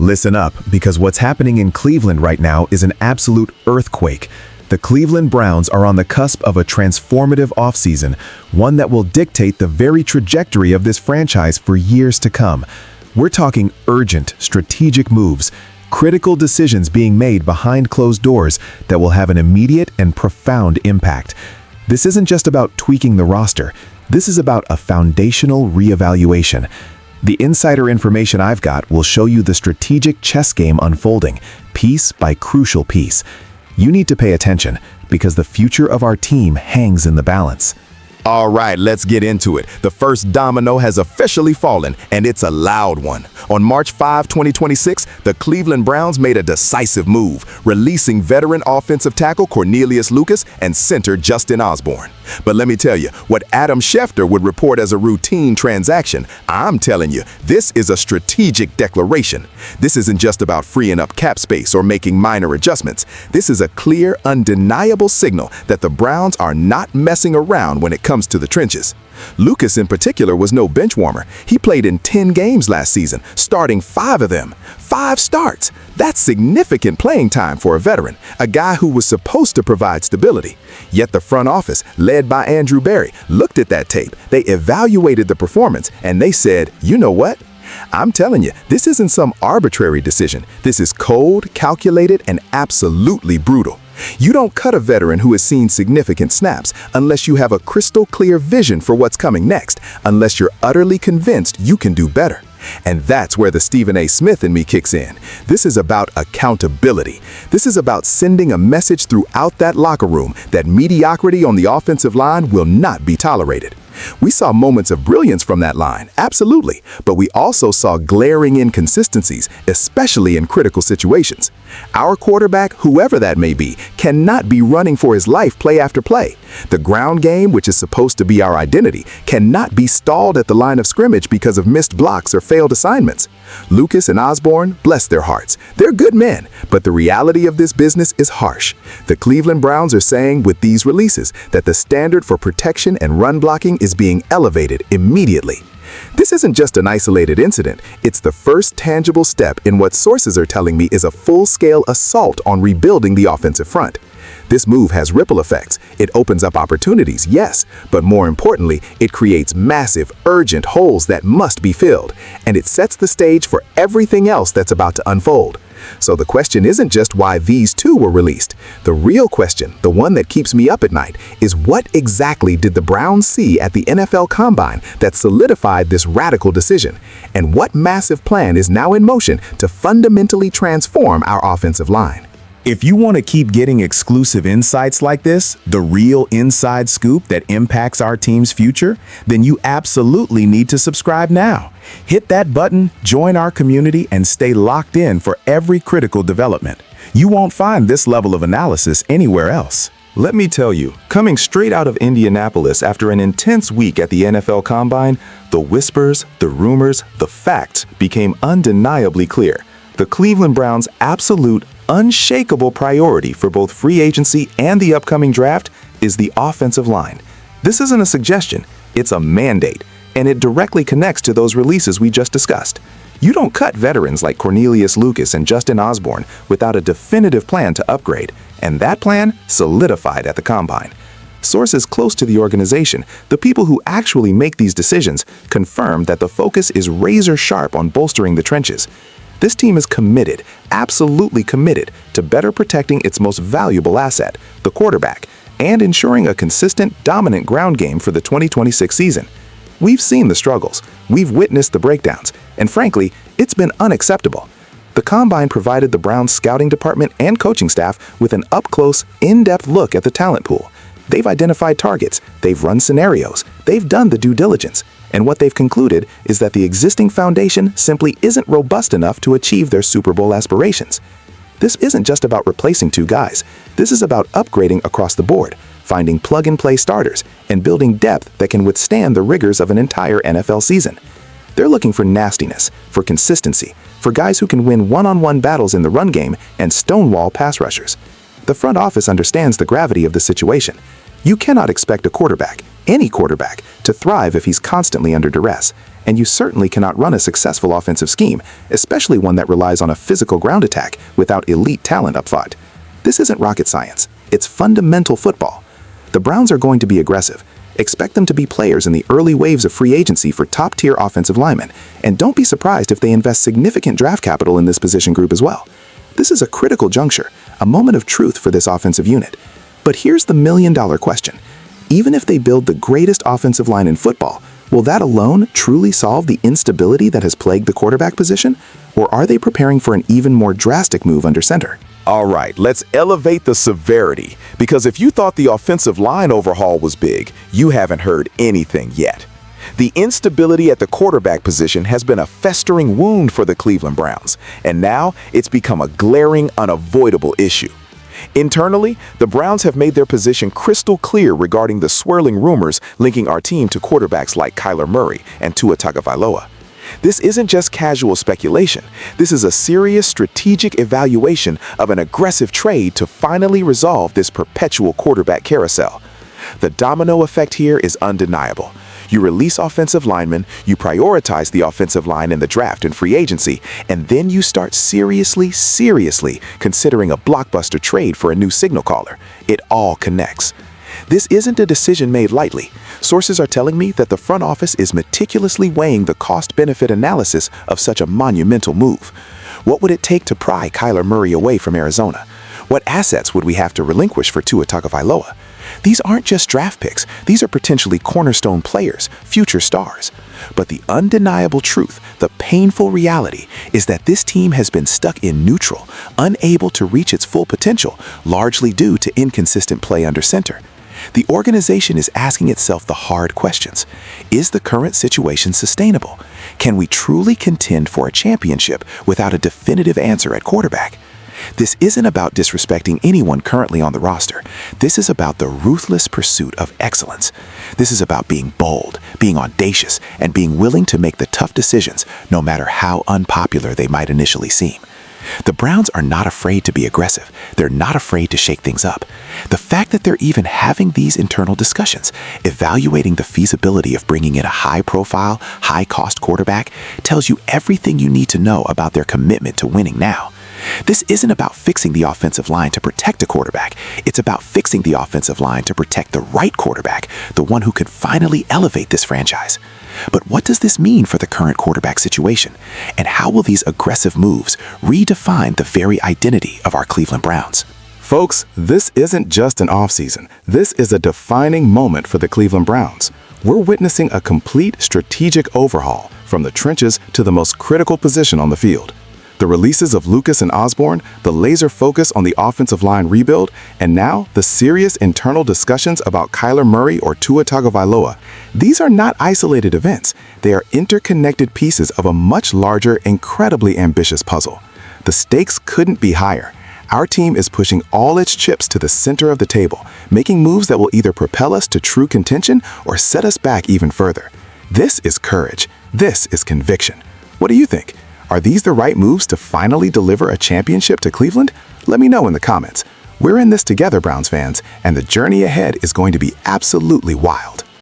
Listen up, because what's happening in Cleveland right now is an absolute earthquake. The Cleveland Browns are on the cusp of a transformative offseason, one that will dictate the very trajectory of this franchise for years to come. We're talking urgent, strategic moves, critical decisions being made behind closed doors that will have an immediate and profound impact. This isn't just about tweaking the roster. This is about a foundational reevaluation. The insider information I've got will show you the strategic chess game unfolding, piece by crucial piece. You need to pay attention, because the future of our team hangs in the balance. All right, let's get into it. The first domino has officially fallen, and it's a loud one. On March 5, 2026, the Cleveland Browns made a decisive move, releasing veteran offensive tackle Cornelius Lucas and center Justin Osborne. But let me tell you, what Adam Schefter would report as a routine transaction, I'm telling you, this is a strategic declaration. This isn't just about freeing up cap space or making minor adjustments. This is a clear, undeniable signal that the Browns are not messing around when it comes to the trenches. Lucas in particular was no bench warmer. He played in 10 games last season, starting 5 of them. 5 starts. That's significant playing time for a veteran, a guy who was supposed to provide stability. Yet the front office, led by Andrew Berry, looked at that tape. They evaluated the performance, and they said, you know what? I'm telling you, this isn't some arbitrary decision. This is cold, calculated, and absolutely brutal. You don't cut a veteran who has seen significant snaps unless you have a crystal clear vision for what's coming next, unless you're utterly convinced you can do better. And that's where the Stephen A. Smith in me kicks in. This is about accountability. This is about sending a message throughout that locker room that mediocrity on the offensive line will not be tolerated. We saw moments of brilliance from that line, absolutely, but we also saw glaring inconsistencies, especially in critical situations. Our quarterback, whoever that may be, cannot be running for his life play after play. The ground game, which is supposed to be our identity, cannot be stalled at the line of scrimmage because of missed blocks or failed assignments. Lucas and Osborne, bless their hearts, they're good men, but the reality of this business is harsh. The Cleveland Browns are saying with these releases that the standard for protection and run blocking is being elevated immediately. This isn't just an isolated incident, it's the first tangible step in what sources are telling me is a full-scale assault on rebuilding the offensive front. This move has ripple effects. It opens up opportunities, yes, but more importantly, it creates massive, urgent holes that must be filled, and it sets the stage for everything else that's about to unfold. So the question isn't just why these two were released. The real question, the one that keeps me up at night, is what exactly did the Browns see at the NFL Combine that solidified this radical decision? And what massive plan is now in motion to fundamentally transform our offensive line? If you want to keep getting exclusive insights like this, the real inside scoop that impacts our team's future, then you absolutely need to subscribe now. Hit that button, join our community, and stay locked in for every critical development. You won't find this level of analysis anywhere else. Let me tell you, coming straight out of Indianapolis after an intense week at the NFL Combine, the whispers, the rumors, the facts became undeniably clear. The Cleveland Browns' absolute, unshakable priority for both free agency and the upcoming draft is the offensive line. This isn't a suggestion, it's a mandate, and it directly connects to those releases we just discussed. You don't cut veterans like Cornelius Lucas and Justin Osborne without a definitive plan to upgrade, and that plan solidified at the Combine. Sources close to the organization, the people who actually make these decisions, confirm that the focus is razor sharp on bolstering the trenches. This team is committed, absolutely committed, to better protecting its most valuable asset, the quarterback, and ensuring a consistent, dominant ground game for the 2026 season. We've seen the struggles, we've witnessed the breakdowns, and frankly, it's been unacceptable. The Combine provided the Browns scouting department and coaching staff with an up-close, in-depth look at the talent pool. They've identified targets, they've run scenarios, they've done the due diligence, and what they've concluded is that the existing foundation simply isn't robust enough to achieve their Super Bowl aspirations. This isn't just about replacing 2 guys. This is about upgrading across the board, finding plug-and-play starters, and building depth that can withstand the rigors of an entire NFL season. They're looking for nastiness, for consistency, for guys who can win one-on-one battles in the run game and stonewall pass rushers. The front office understands the gravity of the situation. You cannot expect a quarterback, any quarterback, to thrive if he's constantly under duress. and you certainly cannot run a successful offensive scheme, especially one that relies on a physical ground attack without elite talent up front. This isn't rocket science, it's fundamental football. The Browns are going to be aggressive. Expect them to be players in the early waves of free agency for top-tier offensive linemen, and don't be surprised if they invest significant draft capital in this position group as well. This is a critical juncture, a moment of truth for this offensive unit. But here's the million-dollar question. Even if they build the greatest offensive line in football, will that alone truly solve the instability that has plagued the quarterback position? Or are they preparing for an even more drastic move under center? All right, let's elevate the severity, because if you thought the offensive line overhaul was big, you haven't heard anything yet. The instability at the quarterback position has been a festering wound for the Cleveland Browns, and now it's become a glaring, unavoidable issue. Internally, the Browns have made their position crystal clear regarding the swirling rumors linking our team to quarterbacks like Kyler Murray and Tua Tagovailoa. This isn't just casual speculation. This is a serious strategic evaluation of an aggressive trade to finally resolve this perpetual quarterback carousel. The domino effect here is undeniable. You release offensive linemen, you prioritize the offensive line in the draft and free agency, and then you start seriously considering a blockbuster trade for a new signal caller. It all connects. This isn't a decision made lightly. Sources are telling me that the front office is meticulously weighing the cost-benefit analysis of such a monumental move. What would it take to pry Kyler Murray away from Arizona? What assets would we have to relinquish for Tua Tagovailoa? These aren't just draft picks. These are potentially cornerstone players, future stars. But the undeniable truth, the painful reality, is that this team has been stuck in neutral, unable to reach its full potential, largely due to inconsistent play under center. The organization is asking itself the hard questions. Is the current situation sustainable? Can we truly contend for a championship without a definitive answer at quarterback? This isn't about disrespecting anyone currently on the roster. This is about the ruthless pursuit of excellence. This is about being bold, being audacious, and being willing to make the tough decisions, no matter how unpopular they might initially seem. The Browns are not afraid to be aggressive. They're not afraid to shake things up. The fact that they're even having these internal discussions, evaluating the feasibility of bringing in a high-profile, high-cost quarterback, tells you everything you need to know about their commitment to winning now. This isn't about fixing the offensive line to protect a quarterback. It's about fixing the offensive line to protect the right quarterback, the one who could finally elevate this franchise. But what does this mean for the current quarterback situation? And how will these aggressive moves redefine the very identity of our Cleveland Browns? Folks, this isn't just an offseason. This is a defining moment for the Cleveland Browns. We're witnessing a complete strategic overhaul from the trenches to the most critical position on the field. The releases of Lucas and Osborne, the laser focus on the offensive line rebuild, and now the serious internal discussions about Kyler Murray or Tua Tagovailoa. These are not isolated events. They are interconnected pieces of a much larger, incredibly ambitious puzzle. The stakes couldn't be higher. Our team is pushing all its chips to the center of the table, making moves that will either propel us to true contention or set us back even further. This is courage. This is conviction. What do you think? Are these the right moves to finally deliver a championship to Cleveland? Let me know in the comments. We're in this together, Browns fans, and the journey ahead is going to be absolutely wild.